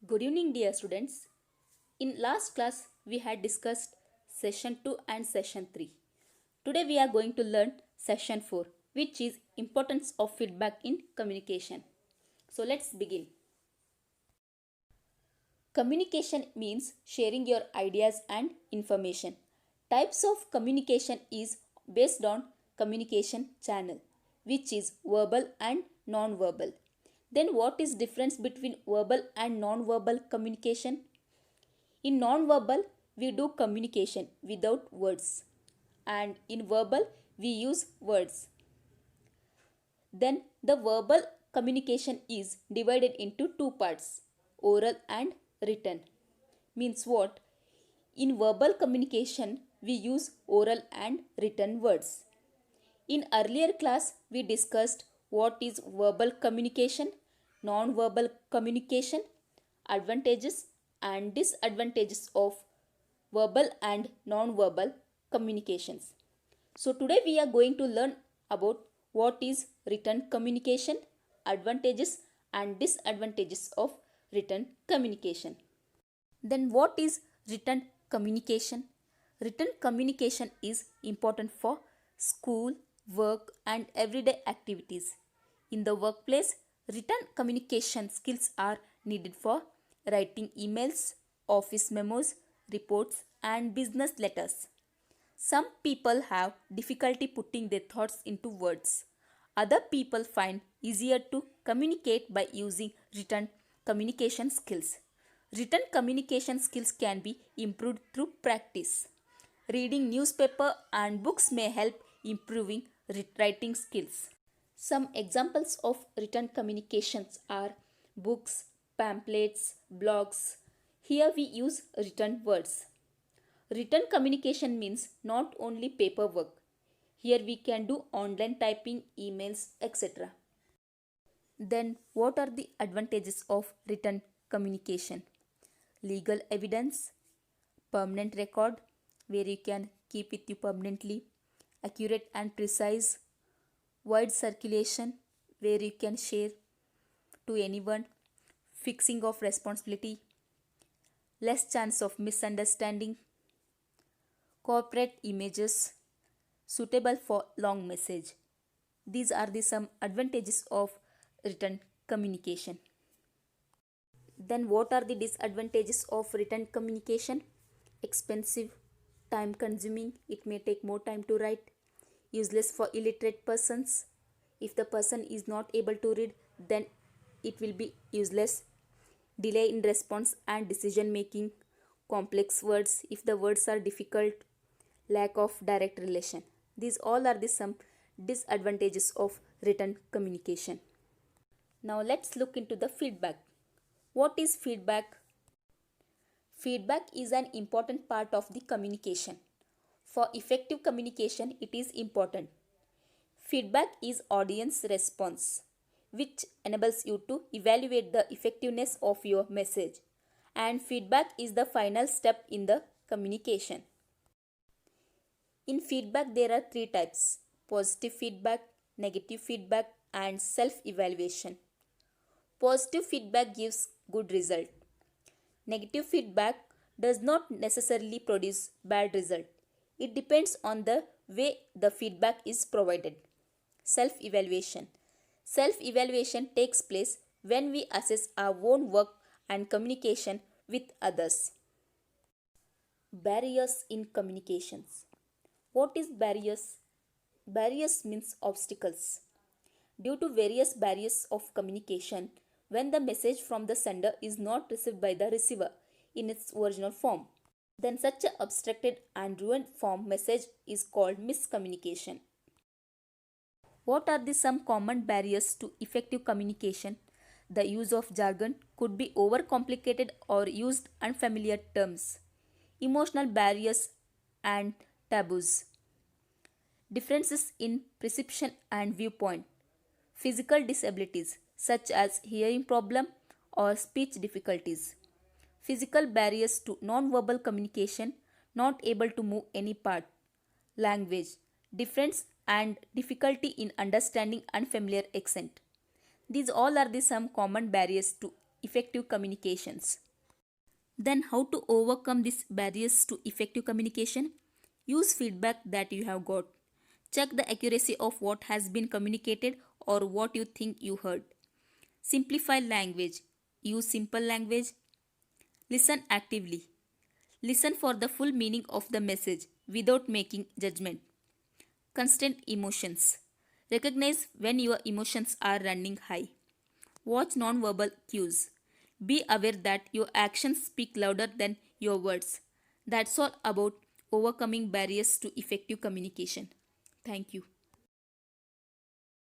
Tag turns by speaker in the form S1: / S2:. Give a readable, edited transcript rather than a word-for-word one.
S1: Good evening, dear students. In last class, we had discussed session 2 and session 3. Today, we are going to learn session 4, which is importance of feedback in communication. So, let's begin. Communication means sharing your ideas and information. Types of communication is based on communication channel, which is verbal and non-verbal. Then what is difference between verbal and non-verbal communication? In non-verbal, we do communication without words, and in verbal, we use words. Then the verbal communication is divided into two parts, oral and written. Means what? In verbal communication, we use oral and written words. In earlier class, we discussed what is verbal communication, non-verbal communication, advantages and disadvantages of verbal and non-verbal communications. So today we are going to learn about what is written communication, advantages and disadvantages of written communication. Then what is written communication? Written communication is important for school, work and everyday activities. In the workplace, written communication skills are needed for writing emails, office memos, reports and business letters. Some people have difficulty putting their thoughts into words. Other people find easier to communicate by using written communication skills. Written communication skills can be improved through practice. Reading newspaper and books may help improving writing skills. Some examples of written communications are books, pamphlets, blogs. Here we use written words. Written communication means not only paperwork. Here we can do online typing, emails, etc. Then what are the advantages of written communication? Legal evidence, permanent record where you can keep with you permanently, accurate and precise, wide circulation where you can share to anyone, fixing of responsibility, less chance of misunderstanding, corporate images, suitable for long message. These are the some advantages of written communication. Then what are the disadvantages of written communication? Expensive, time consuming, it may take more time to write, useless for illiterate persons. If the person is not able to read, then it will be useless. Delay in response and decision making, complex words if the words are difficult, lack of direct relation. These all are the some disadvantages of written communication. Now let's look into the feedback. What is feedback? Feedback is an important part of the communication. For effective communication, it is important. Feedback is audience response, which enables you to evaluate the effectiveness of your message. And feedback is the final step in the communication. In feedback, there are three types: positive feedback, negative feedback, and self-evaluation. Positive feedback gives good result. Negative feedback does not necessarily produce bad result. It depends on the way the feedback is provided. Self-evaluation. Self-evaluation takes place when we assess our own work and communication with others. Barriers in communications. What is barriers? Barriers means obstacles. Due to various barriers of communication, when the message from the sender is not received by the receiver in its original form, then such an abstracted and ruined form message is called miscommunication. What are the some common barriers to effective communication? The use of jargon could be overcomplicated or used unfamiliar terms. Emotional barriers and taboos. Differences in perception and viewpoint. Physical disabilities such as hearing problem or speech difficulties. Physical barriers to non-verbal communication, not able to move any part. Language, difference and difficulty in understanding unfamiliar accent. These all are the some common barriers to effective communications. Then, how to overcome these barriers to effective communication? Use feedback that you have got. Check the accuracy of what has been communicated or what you think you heard. Simplify language. Use simple language. Listen actively. Listen for the full meaning of the message without making judgment. Constant emotions. Recognize when your emotions are running high. Watch nonverbal cues. Be aware that your actions speak louder than your words. That's all about overcoming barriers to effective communication. Thank you.